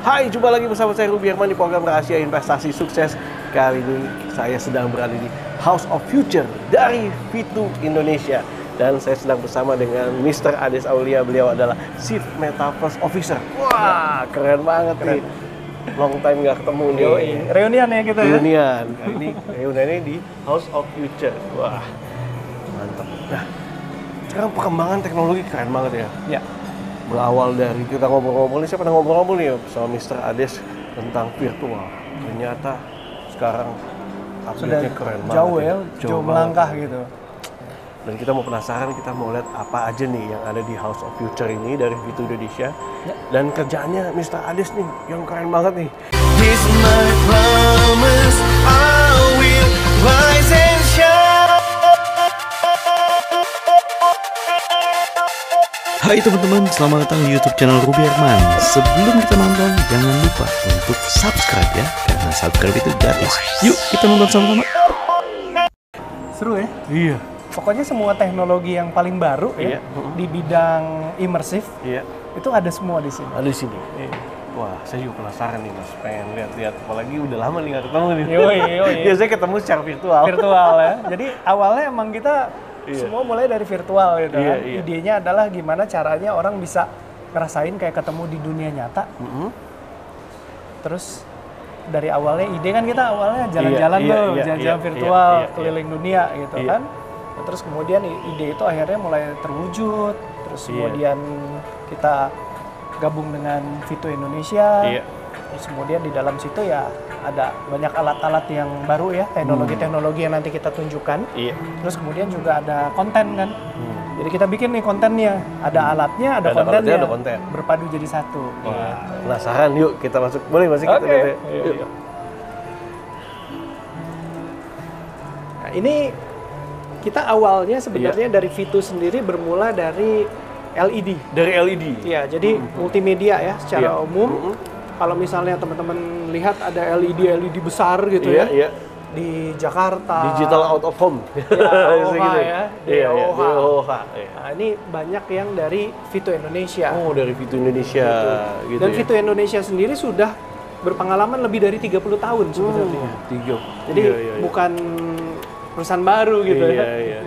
Hai, jumpa lagi bersama saya Ruby Herman di program Rahasia Investasi Sukses. Kali ini saya sedang berada di House of Future dari V2 Indonesia. Dan saya sedang bersama dengan Mr. Ades Aulia. Beliau adalah Chief Metaverse Officer. Wah, keren banget nih. Long time nggak ketemu nih. Reunian ya kita ya? Reunian. Kali ini reuniannya di House of Future. Wah, mantap. Nah, sekarang perkembangan teknologi keren banget ya. Ya. Berawal dari kita ngobrol-ngobrol nih, saya pernah ngobrol-ngobrol nih sama Mr. Ades tentang virtual. Ternyata sekarang update-nya keren banget. Jauh ya, jauh melangkah gitu. Dan kita mau penasaran, kita mau lihat apa aja nih yang ada di House of Future ini dari V2 Indonesia. Ya. Dan kerjaannya Mr. Ades nih, yang keren banget nih. Here's my promise, I will rise and shine. Hai teman-teman, selamat datang di YouTube channel Ruby Herman. Sebelum kita nonton, jangan lupa untuk subscribe ya, karena subscribe itu gratis. Yuk, kita nonton sama-sama. Seru ya? Iya. Pokoknya semua teknologi yang paling baru Iya. ya, di bidang imersif, Iya. itu ada semua di sini. Ada di sini. Wah, saya juga penasaran nih Mas, pengen lihat-lihat. Apalagi udah lama nih nggak ketemu nih. Yoi. Biasanya ketemu secara virtual. Virtual ya. Jadi awalnya emang kita Iya. semua mulai dari virtual gitu Iya, kan. iya. Idenya adalah gimana caranya orang bisa ngerasain kayak ketemu di dunia nyata. Terus dari awalnya ide kan kita awalnya jalan-jalan jalan-jalan virtual keliling dunia gitu kan. Nah, terus kemudian ide itu akhirnya mulai terwujud. Terus kemudian kita gabung dengan V2 Indonesia. Terus kemudian di dalam situ ya ada banyak alat-alat yang baru ya, teknologi-teknologi yang nanti kita tunjukkan. Terus kemudian juga ada konten kan. Jadi kita bikin nih kontennya, ada alatnya, ada kontennya, ada konten. berpadu jadi satu. Wah, penasaran, yuk kita masuk. Boleh masuk kita lihat ya? Yuk. Nah, ini kita awalnya sebenarnya dari V2 sendiri bermula dari LED. Dari LED. Iya, jadi multimedia ya secara umum. Kalau misalnya teman-teman lihat ada LED besar gitu ya. Di Jakarta. Digital out of home. Ya, DOH. Iya. Nah, ini banyak yang dari V2 Indonesia. Oh, dari V2 Indonesia gitu. Dan ya? V2 Indonesia sendiri sudah berpengalaman lebih dari 30 tahun sebenarnya. Jadi bukan perusahaan baru gitu ya. Iya.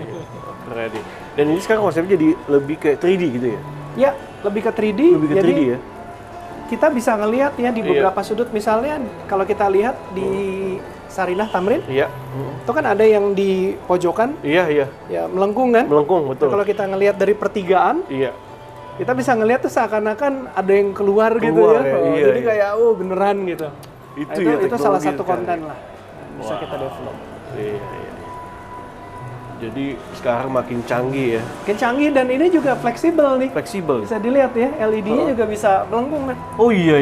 Keren nih. Dan ini sekarang konsepnya jadi lebih ke 3D gitu ya? Ya, lebih ke 3D. Lebih ke jadi 3D ya? kita bisa ngelihat ya di beberapa sudut, misalnya kalau kita lihat di Sarinah Tamrin, itu kan ada yang di pojokan, ya melengkung kan? Melengkung, betul. Nah, kalau kita ngelihat dari pertigaan, kita bisa ngelihat tuh seakan-akan ada yang keluar gitu ya. Jadi kayak beneran gitu. Itu salah satu konten lah bisa kita develop. Iya. Jadi sekarang makin canggih ya. Makin canggih dan ini juga fleksibel nih. Fleksibel. Bisa dilihat ya, LED-nya juga bisa melengkung kan. Oh iya.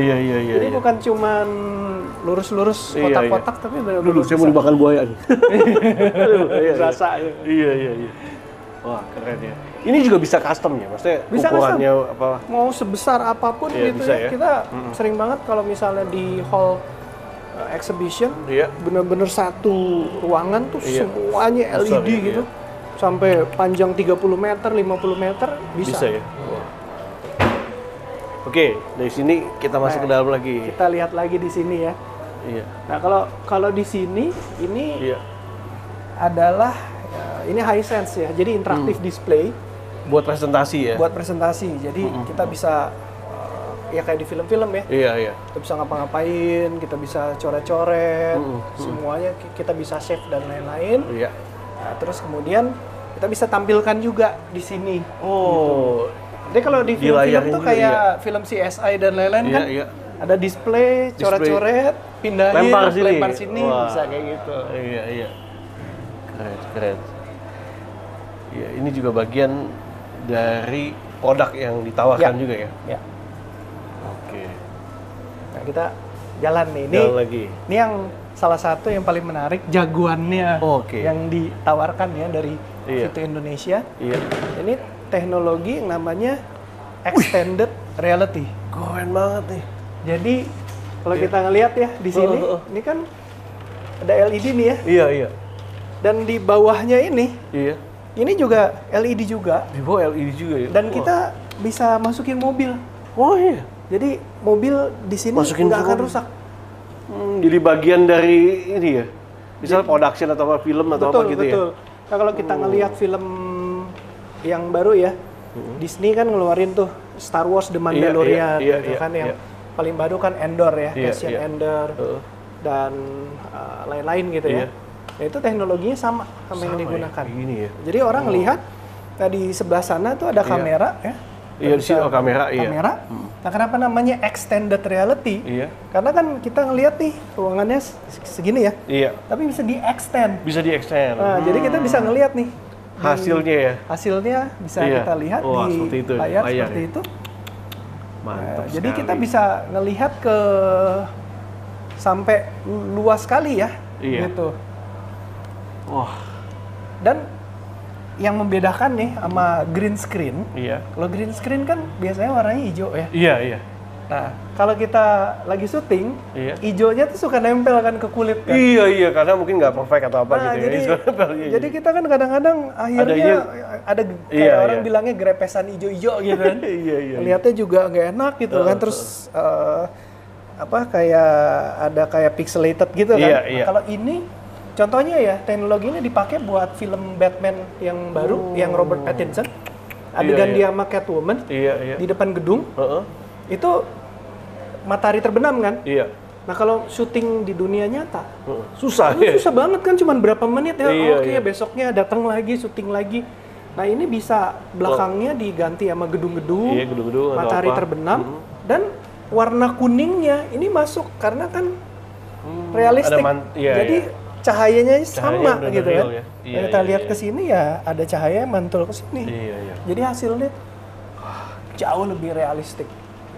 Jadi bukan cuman lurus-lurus kotak-kotak, tapi benar-benar dulu saya mau dimakan buaya nih. Berasa. Iya. Wah, keren ya. Ini juga bisa custom ya, maksudnya bisa ukurannya custom. apa? Mau sebesar apapun gitu bisa ya. Kita sering banget kalau misalnya di hall exhibition, bener-bener satu ruangan tuh semuanya LED gitu. Sampai panjang 30 meter, 50 meter bisa. Bisa ya? Oke, dari sini kita masuk ke dalam lagi. Kita lihat lagi di sini ya. Iya. Nah, kalau di sini ini adalah ini Hisense ya. Jadi interaktif display buat presentasi ya. Buat presentasi. Jadi kita bisa ya kayak di film-film ya. Iya. Kita bisa ngapa-ngapain, kita bisa coret-coret, semuanya kita bisa save dan lain-lain. Iya. Nah, terus kemudian kita bisa tampilkan juga di sini. Oh. Gitu. Jadi kalau di film-film tuh kayak film CSI dan lain-lain kan, ada display, coret-coret, pindahin, lempar sini, bisa kayak gitu. Iya. Keren. Iya, ini juga bagian dari produk yang ditawarkan juga ya. Ya. Oke. Nah, kita jalan nih. Jalan lagi. Ini yang salah satu yang paling menarik, jagoannya yang ditawarkan ya dari V2 Indonesia. Iya. Ini teknologi yang namanya extended reality. Keren banget nih. Jadi kalau kita ngelihat ya di sini, ini kan ada LED nih ya. Iya. Dan di bawahnya ini juga LED juga. Di bawah LED juga ya. Dan kita bisa masukin mobil. Oh iya. Jadi mobil di sini Masukin nggak akan film. rusak. Jadi bagian dari ini ya. Misal production atau apa film atau Betul, apa gitu betul. ya. Nah, kalau kita ngelihat film yang baru ya, Disney kan ngeluarin tuh Star Wars The Mandalorian gitu kan yang paling baru kan Endor ya, Cassian Andor dan lain-lain gitu ya. Nah, itu teknologinya sama yang digunakan. Ini ya. Jadi orang lihat nah di sebelah sana tuh ada kamera ya. Iya, di sini kamera, iya. Kamera. Nah, kenapa namanya extended reality? Iya. Karena kan kita ngelihat nih ruangannya segini ya. Iya. Tapi bisa di-extend. Bisa di-extend. Nah, jadi kita bisa ngelihat nih Hasilnya ya. hasilnya bisa Iya. kita lihat Wah, di seperti itu, layar layar seperti ya. itu. Mantap Nah, jadi sekali. kita bisa ngelihat ke sampai luas sekali ya, Iya. gitu. Wah, Dan yang membedakan nih sama green screen, iya. kalau green screen kan biasanya warnanya hijau ya. Iya, iya. Nah, kalau kita lagi syuting, Iya. hijaunya tuh suka nempel kan ke kulit kan. Iya, iya, karena mungkin nggak perfect atau apa Nah, gitu jadi, ya. jadi kita kan kadang-kadang akhirnya ada kayak Iya, orang iya. bilangnya grepesan hijau-hijau gitu kan. Iya, iya. Lihatnya juga nggak enak gitu kan. Terus apa kayak ada kayak pixelated gitu kan. Iya, Nah, iya. kalau ini contohnya ya teknologi ini dipakai buat film Batman yang baru yang Robert Pattinson. Adegan iya. dia sama Catwoman Iya, iya. di depan gedung Heeh. itu matahari terbenam kan. Iya. Nah kalau syuting di dunia nyata Susah itu ya. susah banget kan, cuman berapa menit ya. Iya, Oke, iya. besoknya datang lagi syuting lagi. Nah ini bisa belakangnya diganti sama gedung-gedung, Iya, gedung-gedung atau matahari apa. terbenam dan warna kuningnya ini masuk karena kan realistik. Iya, Jadi iya. cahayanya sama Cahayanya benar-benar gitu real kan. ya. Nah, Iya, kita iya, lihat iya. ke sini ya ada cahaya yang mantul ke sini. Iya, iya. Jadi hasilnya jauh lebih realistik.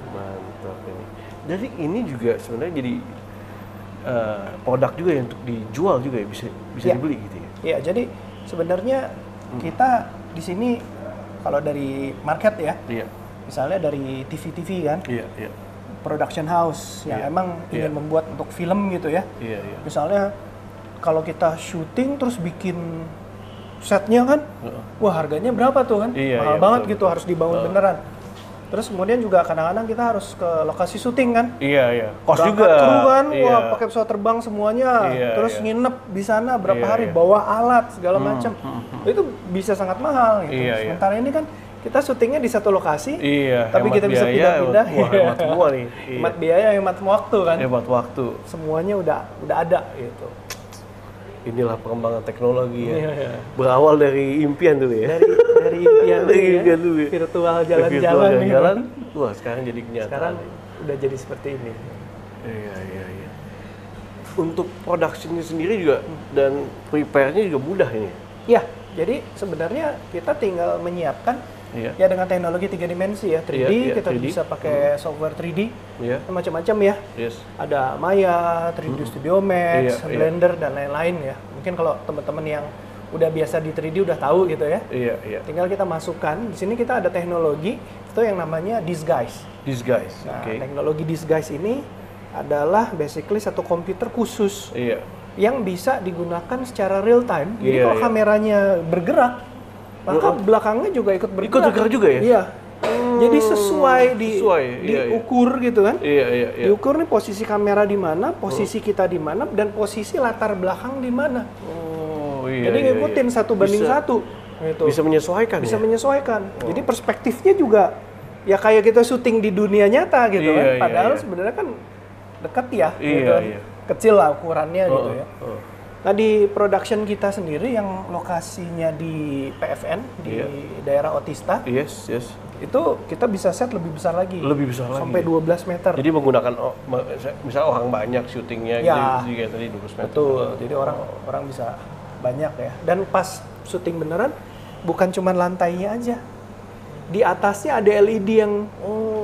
Mantap ini. Jadi ini juga sebenarnya jadi produk juga ya untuk dijual juga ya, bisa Iya. dibeli gitu ya. Ya, jadi sebenarnya kita di sini kalau dari market ya, Iya. misalnya dari TV-TV kan, Iya, iya. production house yang Iya. emang ingin Iya. membuat untuk film gitu ya. Iya, iya. Misalnya kalau kita syuting terus bikin setnya kan, wah harganya berapa tuh kan? Iya, Mahal iya, banget betul, gitu, harus dibangun beneran. Terus kemudian juga kadang-kadang kita harus ke lokasi syuting kan. Iya, iya. Kos Berangkat juga. kru kan, Iya. wah pakai pesawat terbang semuanya, Iya, terus iya. nginep di sana berapa Iya, hari, iya. bawa alat segala macam, itu bisa sangat mahal gitu. Iya, iya. Sementara ini kan kita syutingnya di satu lokasi, Iya. tapi hemat kita bisa biaya, pindah-pindah, Wah, hemat semua nih. Iya. hemat biaya, hemat waktu kan, Hemat waktu. semuanya udah ada gitu. Inilah pengembangan teknologi ya. Iya, iya. Berawal dari impian dulu ya. Dari impian dulu Dari ya, impian dulu ya. virtual Virtual jalan-jalan nih. jalan. Wah, sekarang jadi kenyataan. Sekarang udah jadi seperti ini. Iya, iya, iya. Untuk produksinya sendiri juga dan prepare-nya juga mudah ini. Ya, jadi sebenarnya kita tinggal menyiapkan Iya. ya dengan teknologi 3 dimensi ya, 3D, Iya, iya, kita 3D. bisa pakai software 3D, Iya. macam-macam ya. Yes. Ada Maya, 3D Studio Max, Iya, iya. Blender dan lain-lain ya. Mungkin kalau teman-teman yang udah biasa di 3D udah tahu gitu ya. Iya, iya. Tinggal kita masukkan. Di sini kita ada teknologi itu yang namanya disguise. Disguise. Nah, Oke. teknologi disguise ini adalah basically satu komputer khusus Iya. yang bisa digunakan secara real time. Jadi Iya, kalau iya. kameranya bergerak, maka belakangnya juga ikut bergerak. Ikut bergerak juga ya? Iya. Jadi sesuai sesuai, iya, iya. diukur gitu kan. Iya, iya, iya. Diukur nih posisi kamera di mana, posisi kita di mana, dan posisi latar belakang di mana. Oh, iya. Jadi iya, ngikutin iya. satu banding Bisa- satu. Gitu. Bisa menyesuaikan Bisa ya? menyesuaikan. Jadi perspektifnya juga ya kayak kita syuting di dunia nyata gitu Iya, kan. iya, Padahal iya. sebenarnya kan dekat ya, Iya, gitu. iya. Kecil lah ukurannya gitu ya. Oh. Nah di production kita sendiri yang lokasinya di PFN di Iya. daerah Otista Yes, yes. itu kita bisa set lebih besar lagi. Lebih besar lagi. Sampai 12 meter. Jadi menggunakan misal orang banyak syutingnya Ya. gitu kayak tadi 12 meter. Betul. Jadi orang bisa banyak ya. Dan pas syuting beneran bukan cuma lantainya aja. Di atasnya ada LED yang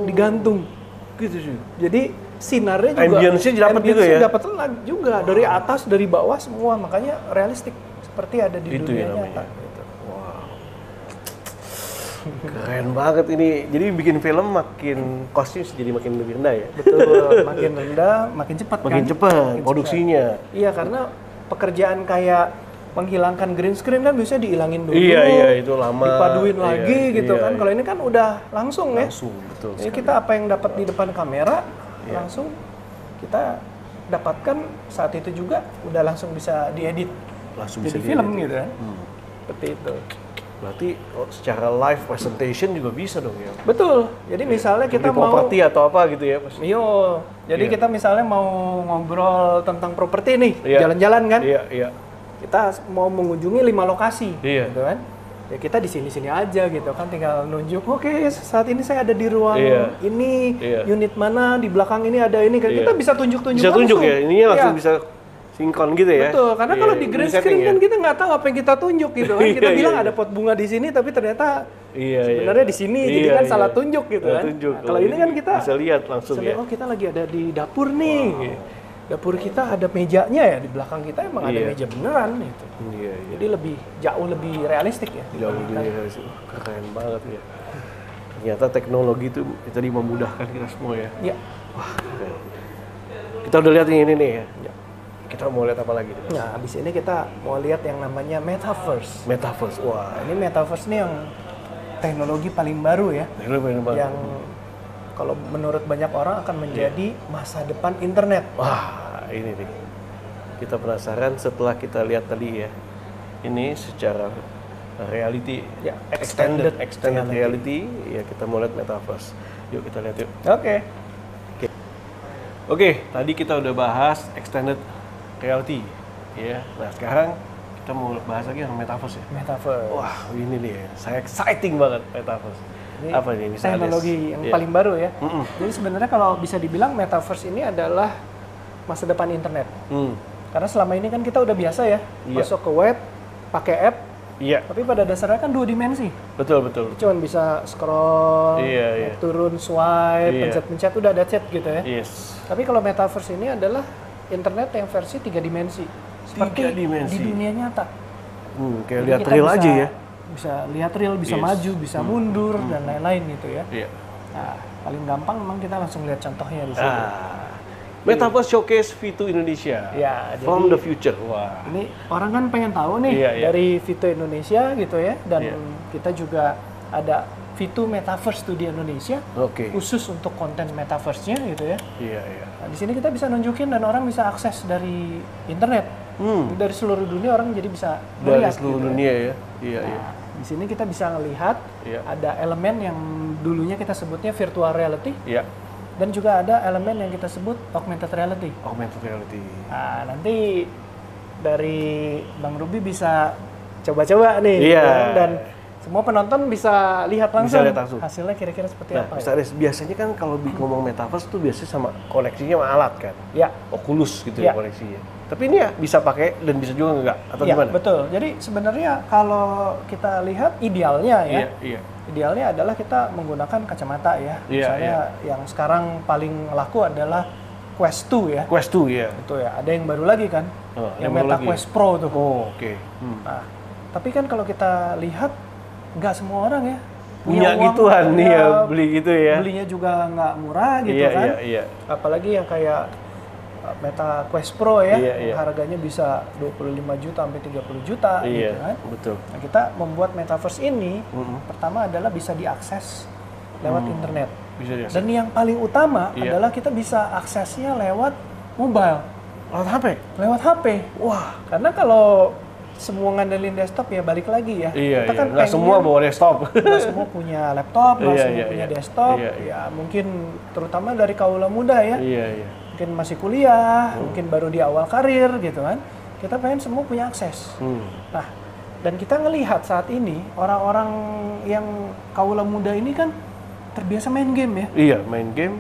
digantung. Gitu sih. Jadi sinarnya juga Ambience-nya dapat juga ambience-nya ya? dapat juga dari atas dari bawah semua, makanya realistik seperti ada di Itu dunia ya nyata. namanya. Wow. Keren banget ini. Jadi bikin film makin kosnya jadi makin lebih rendah ya. Betul, makin rendah makin cepat Makin kan? cepat Makin produksinya. cepat. Iya, karena pekerjaan kayak menghilangkan green screen kan biasanya dihilangin dulu. Iya, itu lama. Dipaduin lagi gitu iya, kan. iya. Kalau ini kan udah langsung ya. Langsung, betul Jadi sekali. kita apa yang dapat di depan kamera langsung kita dapatkan saat itu juga udah langsung bisa diedit. Langsung jadi bisa film diedit. gitu kan. Seperti itu. Berarti secara live presentation juga bisa dong ya? Betul. Jadi misalnya kita Beli mau properti atau apa gitu ya? Iya. Jadi Iya. kita misalnya mau ngobrol tentang properti nih, Iya. jalan-jalan kan. Iya. Kita mau mengunjungi 5 lokasi, Iya. gitu kan. Ya kita di sini-sini aja gitu kan, tinggal nunjuk. Oke, saat ini saya ada di ruang Iya. ini, Iya. unit mana, di belakang ini ada ini. Kita Iya. bisa tunjuk-tunjuk Bisa tunjuk langsung. ya? Ininya langsung Iya. bisa sinkron gitu ya? Betul, karena Iya, kalau di green setting screen ya? kan kita nggak tahu apa yang kita tunjuk gitu kan. Kita Iya, bilang iya. ada pot bunga di sini, tapi ternyata Iya, sebenarnya di sini, jadi Iya, kan iya. salah tunjuk gitu Salah kan. tunjuk. Nah, kalau ini kan kita bisa lihat langsung bisa ya? lihat, oh kita lagi ada di dapur nih. Dapur kita ada mejanya ya, di belakang kita emang ada Iya. meja beneran gitu. Iya. Jadi jauh lebih realistik ya. Jauh lebih keren banget ya. Ternyata teknologi itu tadi memudahkan kita semua ya. Ya. Wah, keren. Kita udah lihat ini nih ya. Kita mau lihat apa lagi nih? Nah, habis ini kita mau lihat yang namanya metaverse. Metaverse. Wah, Ini metaverse nih yang teknologi paling baru ya. ini bener banget. Yang kalau menurut banyak orang akan menjadi masa depan internet. Wah, ini nih. Kita penasaran setelah kita lihat tadi ya. Ini secara reality, Ya, extended extended reality. Ya, kita mau lihat metaverse. Yuk kita lihat yuk. Oke. Oke, tadi kita udah bahas extended reality, ya. Nah sekarang kita mau bahas lagi yang metaverse ya. Metaverse. Wah, ini nih, saya exciting banget metaverse. Ini Apa nih misalnya? teknologi yang Iya. paling baru ya. Mm-mm. Jadi sebenarnya kalau bisa dibilang metaverse ini adalah masa depan internet. Karena selama ini kan kita udah biasa ya Iya. masuk ke web, pakai app, Iya, tapi pada dasarnya kan 2 dimensi. betul. Cuman bisa scroll, Iya, iya. naik turun, swipe, Iya. pencet-pencet udah ada chat gitu ya. Yes. Tapi kalau metaverse ini adalah internet yang versi 3 dimensi. Seperti 3 dimensi. di dunia nyata. Kayak Jadi lihat kita real bisa- aja ya. Bisa lihat real, bisa Yes. maju, bisa mundur dan lain-lain gitu ya. Iya. Nah, paling gampang memang kita langsung lihat contohnya di sini. Metaverse Showcase V2 Indonesia. Ya, From jadi- the future. Wah. Ini orang kan pengen tahu nih Iya, iya. dari Vito Indonesia gitu ya, dan Iya. kita juga ada Vito Metaverse Studio Indonesia Oke. khusus untuk konten metaverse-nya gitu ya. Iya. Nah, di sini kita bisa nunjukin dan orang bisa akses dari internet. Dari seluruh dunia orang jadi bisa Dari melihat seluruh gitu ya. dunia ya. Iya. Nah, di sini kita bisa melihat Iya. ada elemen yang dulunya kita sebutnya virtual reality Iya. dan juga ada elemen yang kita sebut augmented reality. Augmented reality. Nah, nanti dari Bang Ruby bisa coba-coba nih, Iya. gitu kan? Dan semua penonton bisa lihat langsung, lihat langsung. hasilnya kira-kira seperti Nah, apa. biasanya kan kalau ngomong metaverse tuh biasanya sama koneksinya sama alat kan. Ya, Oculus gitu Ya. ya koneksinya. Tapi ini ya bisa pakai dan bisa juga enggak atau ya, gimana? betul. Jadi sebenarnya kalau kita lihat idealnya ya, Iya. idealnya adalah kita menggunakan kacamata ya. Iya, Misalnya yang sekarang paling laku adalah Quest 2 ya. Quest 2 ya. Itu ya. Ada yang baru lagi kan, Oh, yang yang baru Meta lagi. Quest Pro tuh. Oh, oke. Nah, tapi kan kalau kita lihat nggak semua orang ya Punya uang, gituan nih ya, beli gitu ya. Belinya juga nggak murah gitu Iya, kan. iya. Apalagi yang kayak Meta Quest Pro ya, Iya, yang iya. harganya bisa 25 juta sampai 30 juta Iya, gitu kan. betul. Nah, kita membuat metaverse ini pertama adalah bisa diakses lewat internet. Bisa dia. Dan yang paling utama Iya. adalah kita bisa aksesnya lewat mobile, Lewat HP. lewat HP. Wah, karena kalau semua ngandelin desktop ya balik lagi ya. Iya, Kita iya. kan Nggak semua bawa desktop. nggak semua punya laptop, nggak Iya, semua iya, punya iya. desktop. Iya, iya. Ya mungkin terutama dari kaula muda ya. Iya, iya. Mungkin masih kuliah, mungkin baru di awal karir gitu kan. Kita pengen semua punya akses. Nah, dan kita ngelihat saat ini orang-orang yang kaula muda ini kan terbiasa main game ya, Iya, main game.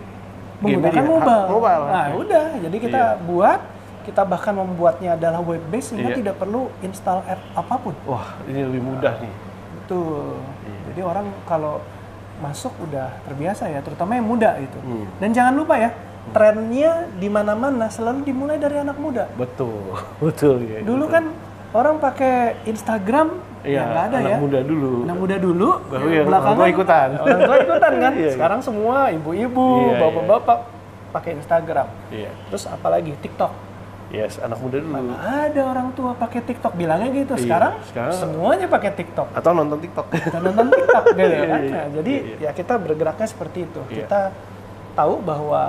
menggunakan Gamenya mobile. Mobile. Nah, udah, jadi kita Iya. buat, kita bahkan membuatnya adalah web based sehingga Iya. tidak perlu install app apapun. Wah, ini lebih mudah nih. Betul. Iya. Jadi orang kalau masuk udah terbiasa ya, terutama yang muda itu. Hmm. Dan jangan lupa ya, trennya di mana-mana selalu dimulai dari anak muda. Betul. Betul ya. Dulu kan orang pakai Instagram Iya, ya nggak ada anak ya. muda dulu. Anak muda dulu, Baru yang belakangan orang tua ikutan. Orang tua ikutan kan. Iya, iya. Sekarang semua ibu-ibu, Iya, iya. bapak-bapak pakai Instagram. Iya. Terus apalagi TikTok. Yes, anak muda dulu. Mana ada orang tua pakai TikTok bilangnya gitu. Iya, Sekarang semuanya pakai TikTok. Atau nonton TikTok. Kita nonton TikTok gitu Iya, kan. iya, Nah, jadi ya kita bergeraknya seperti itu. Iya. Kita tahu bahwa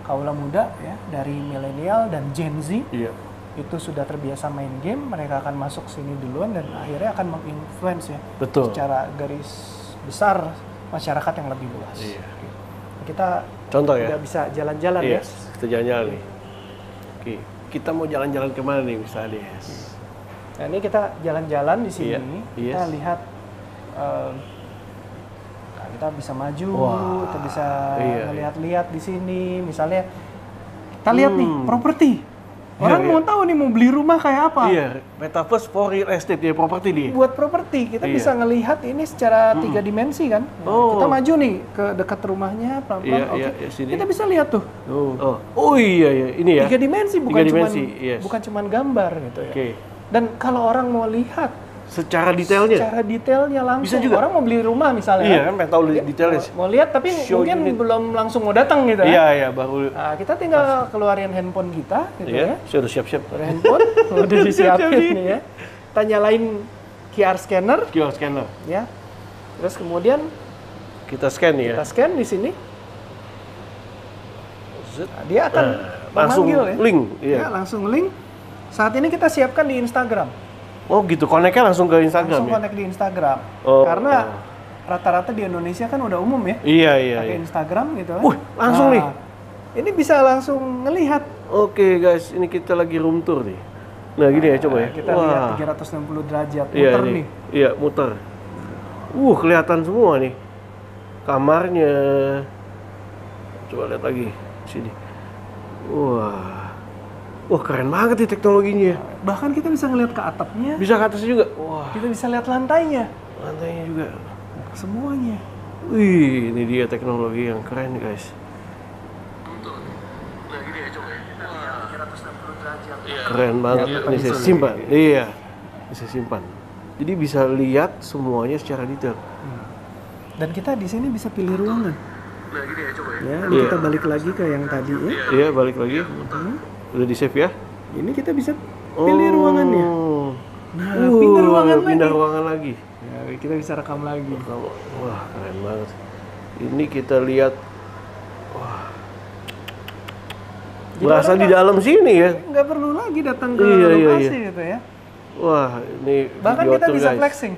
kaula muda ya dari milenial dan Gen Z Iya. itu sudah terbiasa main game, mereka akan masuk sini duluan dan akhirnya akan menginfluence ya. Betul. Secara garis besar masyarakat yang lebih luas. Iya. Kita Contoh ya. udah bisa jalan-jalan ya. Yes, kita jalan-jalan nih. Oke, kita mau jalan-jalan kemana nih misalnya? Yes. Nah, ini kita jalan-jalan di sini, Iya, kita yes. lihat nah, kita bisa maju, Wah, kita bisa iya, ngelihat-lihat di sini. Misalnya kita lihat nih properti. Iya, Orang iya. mau tahu nih mau beli rumah kayak apa. Iya, metaverse for real estate ya, properti dia. Buat properti kita Iya. bisa ngelihat ini secara 3 dimensi kan. Nah, Oh. kita maju nih ke dekat rumahnya pelan-pelan. Iya, Oke. iya, iya, sini. Kita bisa lihat tuh. Oh iya iya, ini ya. 3 dimensi bukan 3 dimensi, cuman yes. bukan cuman gambar gitu ya. Oke. Dan kalau orang mau lihat Secara detailnya. secara detailnya langsung. Bisa juga. Orang mau beli rumah misalnya. Iya kan, pengen tahu detailnya. Mau lihat tapi Show mungkin unit. belum langsung mau datang gitu Iya ya. iya, baru. Nah, kita tinggal keluarin handphone kita gitu Iya, ya. sudah siap-siap. Keluarin handphone udah disiapin nih ya. Kita nyalain QR scanner QR scanner. ya. Terus kemudian Kita scan ya. kita scan di sini. Zet. Nah, dia akan Langsung memanggil ya. link. Iya. Ya, langsung link. Saat ini kita siapkan di Instagram. Oh gitu, connect-nya langsung ke Instagram Langsung ya? connect di Instagram. Oh, Karena rata-rata di Indonesia kan udah umum ya. Iya iya Pakai iya. Instagram gitu kan. Wih, langsung nih. Ini bisa langsung ngelihat. Oke guys, ini kita lagi room tour nih. Nah gini ya, coba ya. Kita lihat 360 derajat Iya muter nih. nih. Iya, muter. Kelihatan semua nih. Kamarnya. Coba lihat lagi sini. Wah, keren banget nih teknologinya. Bahkan kita bisa ngelihat ke atapnya. Bisa ke atasnya juga. Wah, Kita bisa lihat lantainya. lantainya juga. Semuanya. Wih, ini dia teknologi yang keren guys. Keren banget. Ini saya simpan. Iya. Ini saya simpan. Jadi bisa lihat semuanya secara detail. Dan kita di sini bisa pilih ruangan. Ya, ini Iya. kita balik lagi ke yang tadi ya. Iya, balik lagi. Udah di save ya? Ini kita bisa pilih ruangannya. Nah, pindah ruangan lagi. Ya, kita bisa rekam lagi. Wah, keren banget. Ini kita lihat. Jadi Berasa orang di dalam sini ya. Nggak perlu lagi datang ke Iya, iya, lokasi iya. gitu ya. Wah, ini Bahkan video kita tour, bisa guys. flexing.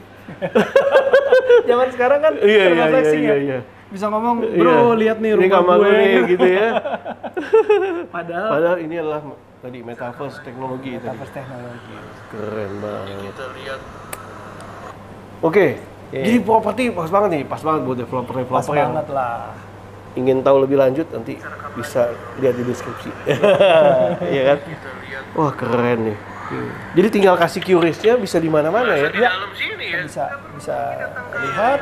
Zaman sekarang kan Iya, serba iya, flexing iya, ya. iya. Bisa ngomong, Iya. bro lihat nih Ini rumah kamar gue. gue gitu ya. Padahal Padahal ini adalah tadi metaverse teknologi tadi. metaverse teknologi. Keren banget. Kita lihat. Oke. Jadi properti pas banget nih, pas banget buat Pas developer-developer yang banget lah. ingin tahu lebih lanjut nanti bisa lihat di deskripsi. Iya kan? Wah, keren nih. Jadi tinggal kasih QRIS-nya bisa di mana-mana ya. Kita bisa lihat,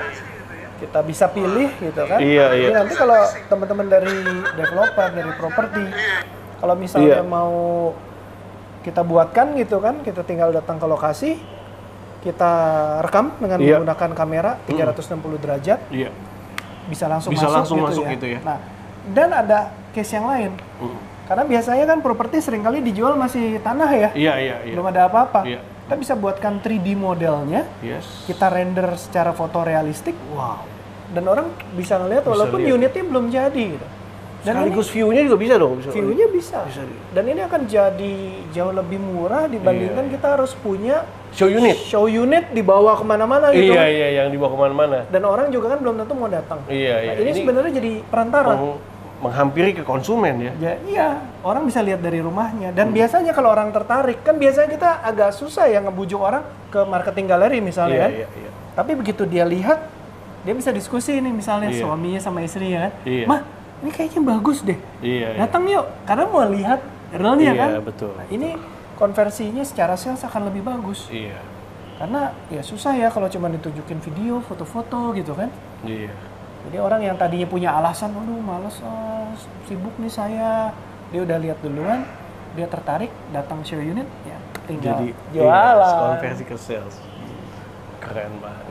kita bisa pilih gitu kan. Iya, iya. Jadi nanti kalau teman-teman dari developer, dari properti, kalau misalnya Iya. mau kita buatkan gitu kan, kita tinggal datang ke lokasi, kita rekam dengan Iya. menggunakan kamera 360 derajat, Iya. bisa langsung Bisa masuk, langsung masuk gitu ya. Nah, dan ada case yang lain. Karena biasanya kan properti seringkali dijual masih tanah ya, Iya, iya, iya. belum ada apa-apa. Iya. Kita bisa buatkan 3D modelnya, Yes. kita render secara fotorealistik, Wow. dan orang bisa ngelihat walaupun lihat. unitnya belum jadi gitu. Dan Sekaligus view-nya juga bisa dong. view-nya bisa. Bisa. Dan ini akan jadi jauh lebih murah dibandingkan kita harus punya Show unit. show unit dibawa kemana-mana gitu. Iya, iya, yang dibawa kemana-mana. Dan orang juga kan belum tentu mau datang. Iya, iya. Nah, ini sebenarnya jadi perantara. Menghampiri ke konsumen ya. Ya, iya, orang bisa lihat dari rumahnya. Dan biasanya kalau orang tertarik, kan biasanya kita agak susah ya ngebujuk orang ke marketing galeri misalnya Iya, kan. iya, iya. Tapi begitu dia lihat, dia bisa diskusi nih misalnya Iya. suaminya sama istrinya kan. Iya. Mah, ini kayaknya bagus deh. Iya, iya. Datang yuk, karena mau lihat realnya Iya, kan. betul. Nah, ini konversinya secara sales akan lebih bagus. Iya. Karena ya susah ya kalau cuma ditunjukin video, foto-foto gitu kan. Iya. Jadi orang yang tadinya punya alasan, aduh males, sibuk nih saya. Dia udah lihat duluan, dia tertarik, datang show unit, ya tinggal Jadi jualan. konversi ke sales. Keren banget.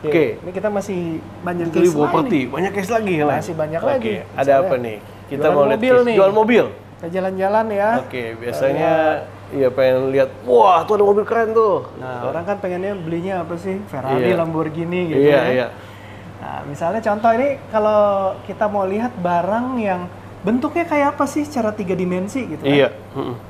Oke, Oke. ini kita masih banyak Jadi case lain properti, nih. banyak case lagi ya, Masih banyak lagi. Ada Misalnya, apa nih? Kita jualan mau lihat mobil case. nih. Jual mobil. Kita jalan-jalan ya. Oke, biasanya iya pengen lihat, wah tuh ada mobil keren tuh. Nah, orang kan pengennya belinya apa sih? Ferrari, Iya. Lamborghini gitu Iya, ya. iya. Nah, misalnya contoh ini kalau kita mau lihat barang yang bentuknya kayak apa sih secara 3 dimensi gitu kan. Iya.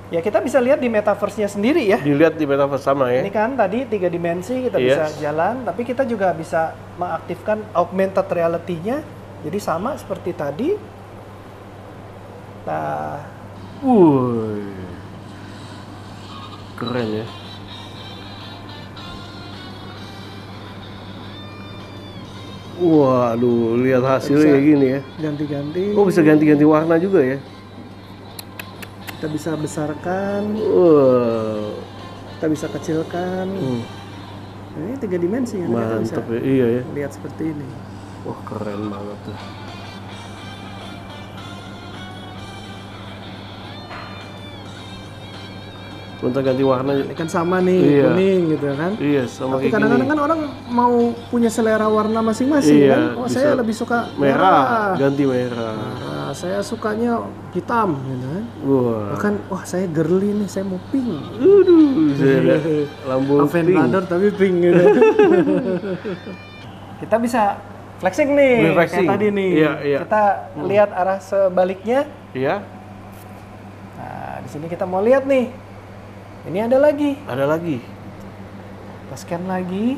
Ya kita bisa lihat di metaverse-nya sendiri ya. Dilihat di metaverse sama ya. Ini kan tadi 3 dimensi kita Yes. bisa jalan, tapi kita juga bisa mengaktifkan augmented reality-nya. Jadi sama seperti tadi. Nah, Wuih. Keren ya. Waduh, lihat hasilnya Bisa. kayak gini ya. ganti-ganti. Oh, bisa ganti-ganti warna juga ya. Kita bisa besarkan, Wow. kita bisa kecilkan. Nah, ini 3 dimensi kan kita bisa Mantap ya. Iya ya. lihat seperti ini. Wah, keren banget tuh. Bentar ganti warna. Ini kan sama nih, Iya. kuning gitu kan. Iya, sama Tapi kayak kadang-kadang gini. kan orang mau punya selera warna masing-masing Iya, kan. Oh, saya bisa lebih suka merah, ganti merah. Nah, saya sukanya hitam gitu kan. Wah. Bahkan wah saya girly nih, saya mau pink. Aduh, saya ada lambung Aventador tapi pink gitu. Kita bisa flexing nih, Boleh flexing. kayak tadi nih. Iya, iya. Kita lihat arah sebaliknya. Iya, Nah, di sini kita mau lihat nih. Ini ada lagi. ada lagi. Kita scan lagi.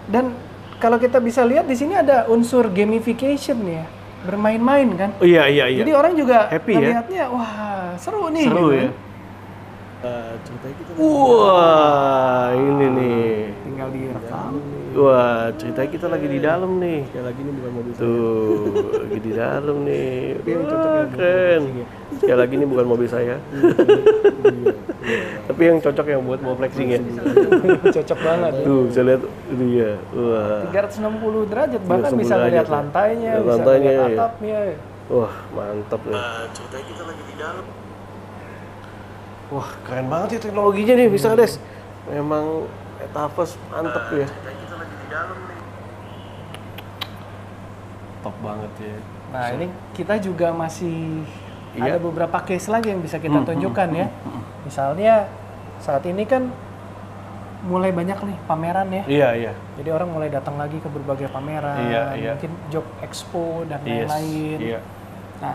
Dan kalau kita bisa lihat di sini ada unsur gamification ya. Bermain-main kan. Oh iya, iya, iya. Jadi orang juga Happy ya? melihatnya, wah seru nih. Seru gitu ya. kan. Ceritanya kita. Wah, ini nih. Tinggal direkam. Wah, ceritanya kita lagi di dalam nih. Sekali lagi ini bukan mobil Tuh, lagi di dalam nih. yang cocok Wah, yang keren. Sekali lagi ini bukan mobil saya. Tapi yang cocok yang buat mau flexing ya. Cocok banget. Ya. Tuh, bisa lihat ini ya. Wah. 360 derajat bahkan 360 bisa ngeliat derajat ya. lantainya, Lihat bisa lantainya, ngeliat ya. atapnya. Wah, mantap nih. Ceritanya kita lagi di dalam. Wah, keren banget ya teknologinya nih, bisa Des. Memang metaverse mantep ya. Kita lagi di dalam nih. Top banget ya. Nah ini kita juga masih Iya. ada beberapa case lagi yang bisa kita tunjukkan ya. Misalnya saat ini kan mulai banyak nih pameran ya. Iya, iya. Jadi orang mulai datang lagi ke berbagai pameran, Iya, iya. mungkin job expo dan Yes. lain-lain. Iya. Nah,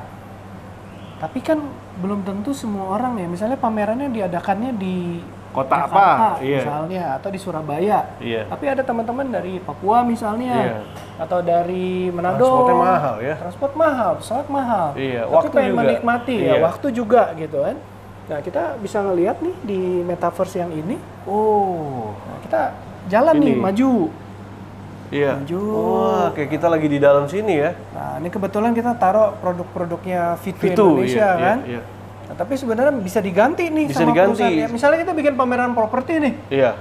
tapi kan belum tentu semua orang ya. Misalnya pamerannya diadakannya di Kota Jakarta, apa? Iya. misalnya, atau di Surabaya. Iya. Tapi ada teman-teman dari Papua misalnya, Iya. atau dari Manado. Transportnya mahal ya. Transport mahal, pesawat mahal. Iya, Tapi waktu pengen juga. menikmati ya, Iya. waktu juga gitu kan. Nah, kita bisa ngelihat nih di metaverse yang ini. Oh. Nah, kita jalan Ini. nih, maju. Iya. Maju. Wah, kayak kita lagi di dalam sini ya. Nah, ini kebetulan kita taruh produk-produknya Fitu Itu Indonesia iya, kan. Iya, Nah, tapi sebenarnya bisa diganti nih Bisa sama diganti. perusahaan. Ya, misalnya kita bikin pameran properti nih. iya.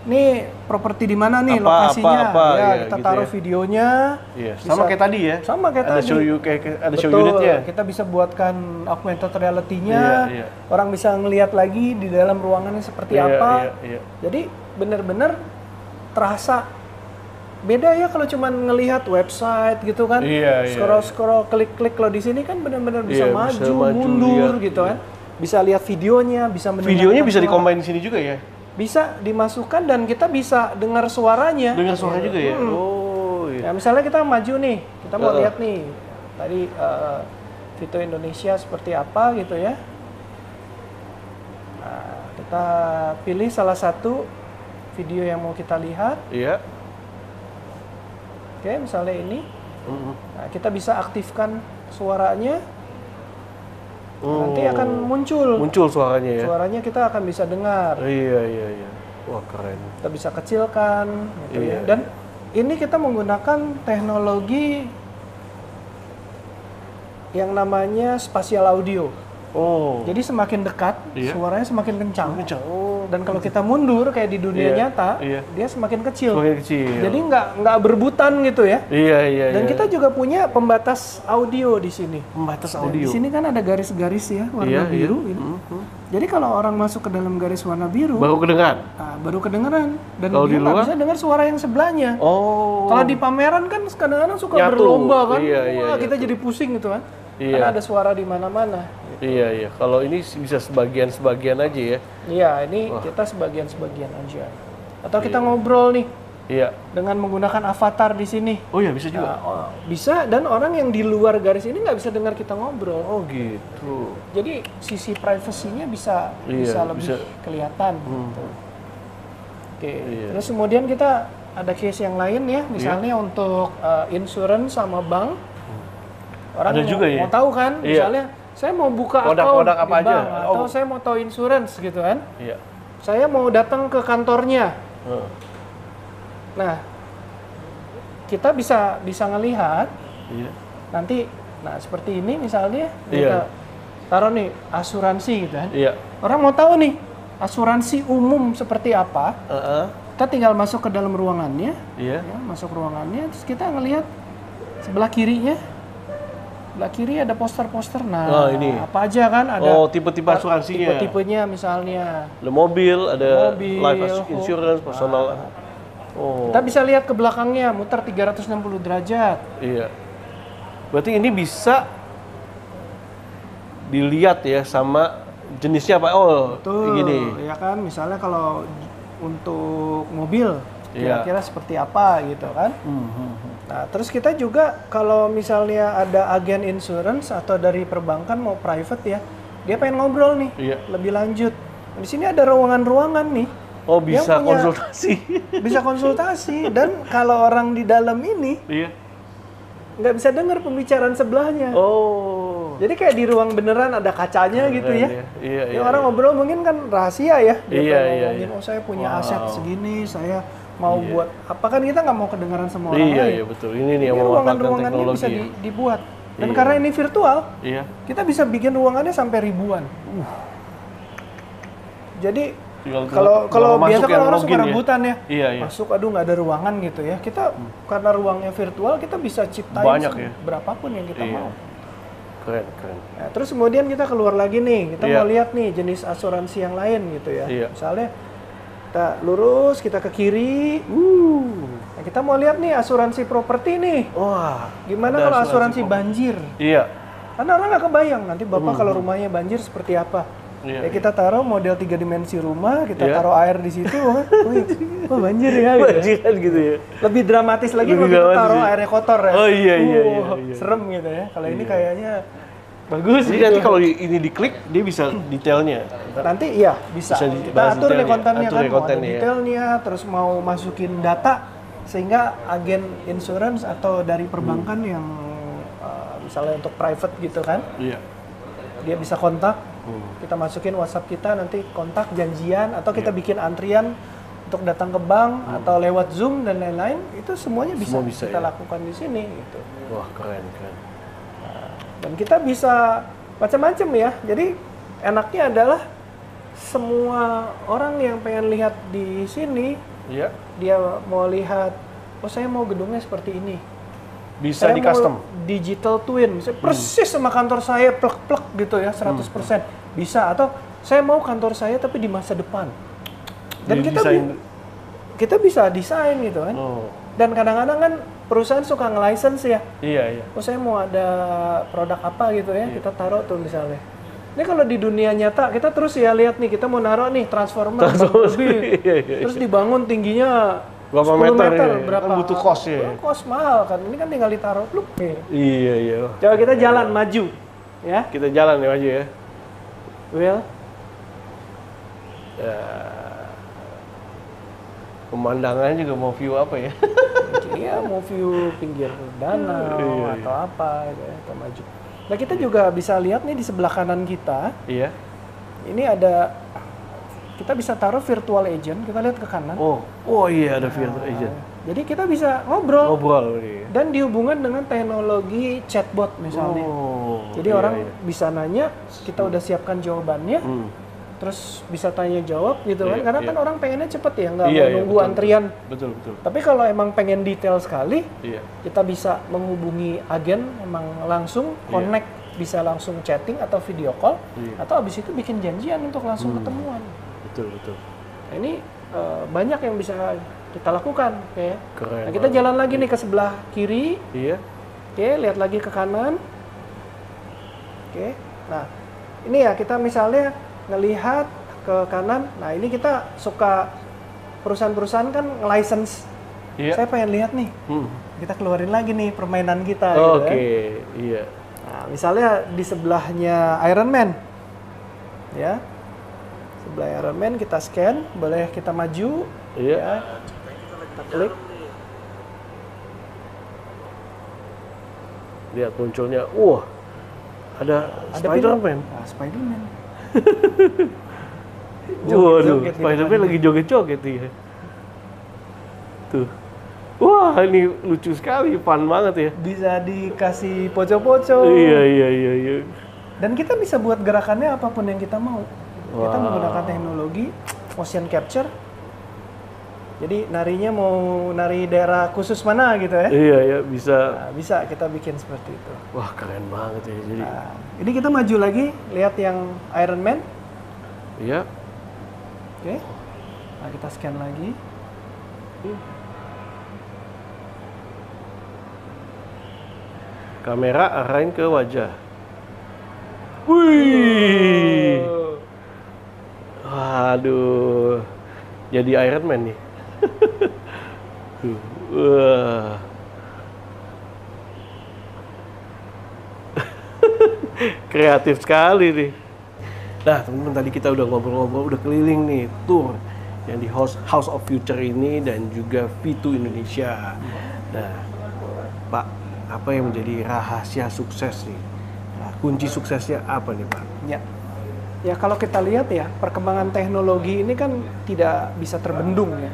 Nih properti di mana nih Apa, lokasinya? apa, ya, ya, kita gitu taruh ya. videonya. Iya. Bisa- Sama kayak tadi ya. Sama kayak ada tadi. show you kayak ada show Betul, unitnya. kita bisa buatkan augmented reality-nya. Iya, iya. Orang bisa ngelihat lagi di dalam ruangannya seperti Iya, apa. iya, iya. Jadi benar-benar terasa beda ya kalau cuman ngelihat website gitu kan. Iya, iya, Scroll-scroll, klik-klik. Kalau di sini kan benar-benar bisa Iya, maju, bisa maju, mundur lihat, gitu iya. kan. Bisa lihat videonya, bisa mendengarkan Videonya bisa suara. dikombain di sini juga ya. Bisa dimasukkan dan kita bisa dengar suaranya. Dengar suara juga ya. Oh, iya. Ya misalnya kita maju nih, kita mau Heeh. lihat nih tadi Fitu Indonesia seperti apa gitu ya. Nah, kita pilih salah satu video yang mau kita lihat. Iya. Oke, misalnya ini. Mm-mm. Nah, kita bisa aktifkan suaranya. Oh. Nanti akan muncul. Muncul suaranya ya. Suaranya kita akan bisa dengar. Iya, iya, iya. Wah, keren. Kita bisa kecilkan gitu Iya. ya. Dan ini kita menggunakan teknologi yang namanya spatial audio. Oh. Jadi semakin dekat, Iya. suaranya semakin kencang. kencang. Oh. Dan kalau kita mundur kayak di dunia Iya, nyata, iya. dia semakin kecil. Semakin kecil. Jadi nggak berbutan gitu ya. Iya, iya, Dan iya. kita juga punya pembatas audio di sini. pembatas Dan audio. di sini kan ada garis-garis ya warna Iya, biru. iya. Ini. Mhm. Jadi kalau orang masuk ke dalam garis warna biru, Baru kedengaran. nah, baru kedengeran. Dan Kalau dia di nggak luar? bisa dengar suara yang sebelahnya. Oh. Kalau di pameran kan kadang-kadang suka Nyatu. berlomba kan, Iya, iya, wah kita nyatu. jadi pusing gitu kan. Iya. Karena ada suara di mana-mana. Iya. Kalau ini bisa sebagian aja ya. Iya, ini kita sebagian aja. Atau kita ngobrol nih. Iya. Dengan menggunakan avatar di sini. Oh iya, bisa juga. Nah, bisa, dan orang yang di luar garis ini nggak bisa dengar kita ngobrol. Oh gitu. Jadi sisi privasinya bisa lebih kelihatan. Gitu. Oke. Terus kemudian kita ada case yang lain ya, misalnya untuk insurance sama bank. Orang ada juga mau tahu kan, misalnya saya mau buka account apa di aja? bank, atau saya mau tahu insurance gitu kan. Iya. Saya mau datang ke kantornya. Nah, kita bisa ngelihat nanti, nah seperti ini misalnya, kita taruh nih asuransi gitu kan. Iya. Orang mau tahu nih asuransi umum seperti apa, kita tinggal masuk ke dalam ruangannya, ya, masuk ruangannya, terus kita ngelihat sebelah kirinya, sebelah kiri ada poster-poster, nah ini apa aja kan, ada tipe-tipe asuransinya, tipe-tipenya misalnya, ada mobil, ada life insurance, personal. Kita bisa lihat ke belakangnya, muter 360 derajat. Iya. Berarti ini bisa dilihat ya sama jenisnya apa? Betul, gini. Ya kan, misalnya kalau untuk mobil, kira-kira seperti apa gitu kan. Nah, terus kita juga kalau misalnya ada agen insurance atau dari perbankan mau private ya, dia pengen ngobrol nih, lebih lanjut. Di sini ada ruangan-ruangan nih. Oh, bisa konsultasi. Bisa konsultasi, dan kalau orang di dalam ini nggak bisa dengar pembicaraan sebelahnya. Jadi kayak di ruang beneran ada kacanya gitu ya. Iya, orang ngobrol mungkin kan rahasia ya. Dia ngomongin, saya punya aset segini, saya mau buat apa, kan kita nggak mau kedengaran sama orang lain. Iya, betul. Ini nih yang ruangan-ruangannya bisa dibuat. Dan karena ini virtual, kita bisa bikin ruangannya sampai ribuan. Jadi kalau biasa kan orang suka rebutan ya, masuk aduh nggak ada ruangan gitu ya. Kita karena ruangnya virtual, kita bisa ciptain berapapun yang kita mau. Keren. Nah, terus kemudian kita keluar lagi nih, kita mau lihat nih jenis asuransi yang lain gitu ya. Misalnya kita lurus, kita ke kiri, nah, kita mau lihat nih asuransi properti nih. Wah, gimana kalau asuransi banjir? Iya. Karena orang nggak kebayang nanti bapak kalau rumahnya banjir seperti apa. Ya kita taruh model 3 dimensi rumah, kita taruh air di situ, wah banjir ya, banjiran gitu ya. Lebih dramatis lagi kalau kita taruh airnya kotor ya. Oh iya. Serem gitu ya. Kalau ini kayaknya bagus. Jadi nanti kalau ini diklik, dia bisa detailnya. Nanti bisa. Kita atur nih kontennya kan, mau ada detailnya, terus mau masukin data, sehingga agen insurance atau dari perbankan yang misalnya untuk private gitu kan, dia bisa kontak. Kita masukin WhatsApp kita, nanti kontak janjian, atau kita bikin antrian untuk datang ke bank atau lewat Zoom dan lain-lain, itu semuanya bisa kita lakukan di sini gitu. Wah, keren. Nah, dan kita bisa macam-macam ya. Jadi enaknya adalah semua orang yang pengen lihat di sini, dia mau lihat, saya mau gedungnya seperti ini. Bisa di custom. Digital twin, persis sama kantor saya, plek-plek gitu ya, 100%. Bisa, atau saya mau kantor saya tapi di masa depan. Dan kita bisa desain gitu kan. Dan kadang-kadang kan perusahaan suka nge-license ya. Iya. Saya mau ada produk apa gitu ya, kita taruh tuh misalnya. Ini kalau di dunia nyata, kita terus ya lihat nih, kita mau naruh nih transformer. Terus dibangun tingginya berapa meter, berapa? Kan butuh kos ya. Kos mahal kan. Ini kan tinggal ditaruh. Iya. Coba kita jalan maju, ya. Kita jalan ya maju ya. Will. Pemandangannya juga mau view apa ya? Iya, mau view pinggir danau atau apa, atau maju. Nah, kita juga bisa lihat nih di sebelah kanan kita. Iya. Ini ada, kita bisa taruh virtual agent, kita lihat ke kanan. Oh iya, ada virtual agent. Jadi kita bisa ngobrol. Iya. Dan dihubungkan dengan teknologi chatbot misalnya. Jadi orang bisa nanya, kita udah siapkan jawabannya. Terus bisa tanya jawab gitu kan, karena kan orang pengennya cepet ya, nggak mau nunggu antrian. Betul. Tapi kalau emang pengen detail sekali, kita bisa menghubungi agen, emang langsung connect, bisa langsung chatting atau video call, atau abis itu bikin janjian untuk langsung ketemuan. Betul. Nah, ini banyak yang bisa kita lakukan, kayak. Nah, kita jalan lagi nih ke sebelah kiri. Oke, lihat lagi ke kanan. Oke, nah. ini ya kita misalnya ngelihat ke kanan, nah ini kita suka perusahaan-perusahaan kan license. Saya pengen lihat nih, kita keluarin lagi nih permainan kita. Oke, iya. Nah, misalnya di sebelahnya Iron Man, ya, sebelah Iron Man kita scan, boleh kita maju, ya, kita klik. Lihat munculnya, wah, ada Spider-Man. Nah, Spider-Man. Waduh, Spider-Man lagi joget-joget ya. Tuh. Wah, ini lucu sekali, fun banget ya. Bisa dikasih poco-poco. Iya. Dan kita bisa buat gerakannya apapun yang kita mau. Kita menggunakan teknologi motion capture. Jadi narinya mau nari daerah khusus mana gitu ya? Iya, bisa. Nah, bisa kita bikin seperti itu. Wah, keren banget ya. Jadi. Nah, ini kita maju lagi, lihat yang Iron Man. Iya. Oke. Nah, kita scan lagi. Kamera arahin ke wajah. Wih. Waduh. Jadi Iron Man nih. Wah. Kreatif sekali nih. Nah, teman-teman, tadi kita udah ngobrol-ngobrol, udah keliling nih tour yang di House of Future ini dan juga V2 Indonesia. Nah, Pak, apa yang menjadi rahasia sukses nih? Nah, kunci suksesnya apa nih, Pak? Ya kalau kita lihat ya, perkembangan teknologi ini kan tidak bisa terbendung ya.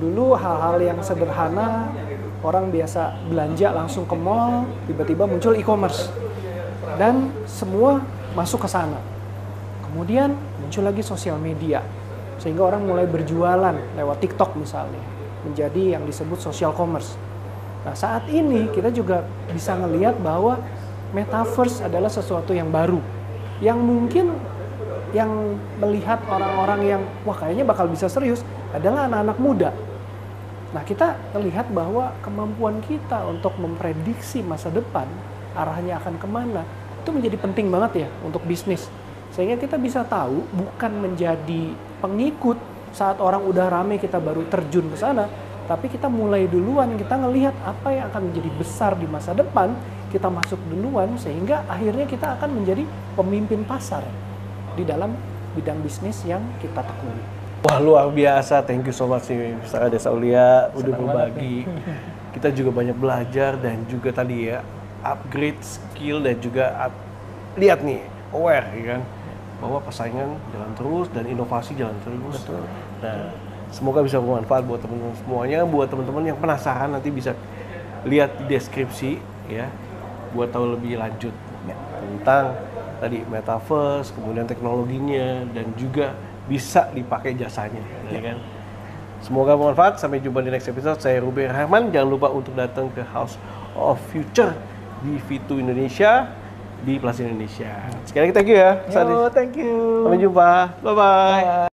Dulu hal-hal yang sederhana, orang biasa belanja langsung ke mall, tiba-tiba muncul e-commerce. Dan semua masuk ke sana. Kemudian muncul lagi sosial media, sehingga orang mulai berjualan lewat TikTok misalnya, menjadi yang disebut social commerce. Nah, saat ini kita juga bisa ngelihat bahwa metaverse adalah sesuatu yang baru, yang mungkin yang melihat orang-orang yang wah kayaknya bakal bisa serius adalah anak-anak muda. Nah, kita melihat bahwa kemampuan kita untuk memprediksi masa depan, arahnya akan kemana, itu menjadi penting banget ya untuk bisnis. Sehingga kita bisa tahu bukan menjadi pengikut saat orang udah rame kita baru terjun ke sana, tapi kita mulai duluan, kita ngelihat apa yang akan menjadi besar di masa depan, kita masuk duluan sehingga akhirnya kita akan menjadi pemimpin pasar di dalam bidang bisnis yang kita tekuni. Wah, luar biasa. Thank you so much nih, Mr. Ades Aulia udah berbagi. Kita juga banyak belajar dan juga tadi ya upgrade skill dan juga lihat nih aware ya kan bahwa persaingan jalan terus dan inovasi jalan terus. Betul. Nah, semoga bisa bermanfaat buat teman-teman semuanya. Buat teman-teman yang penasaran nanti bisa lihat di deskripsi ya, buat tahu lebih lanjut tentang tadi metaverse, kemudian teknologinya dan juga bisa dipakai jasanya, ya kan? Semoga bermanfaat. Sampai jumpa di next episode. Saya Ruben Herman. Jangan lupa untuk datang ke House of Future di V2 Indonesia di Plaza Indonesia. Sekali lagi thank you ya. Yo, thank you. Sampai jumpa. Bye-bye.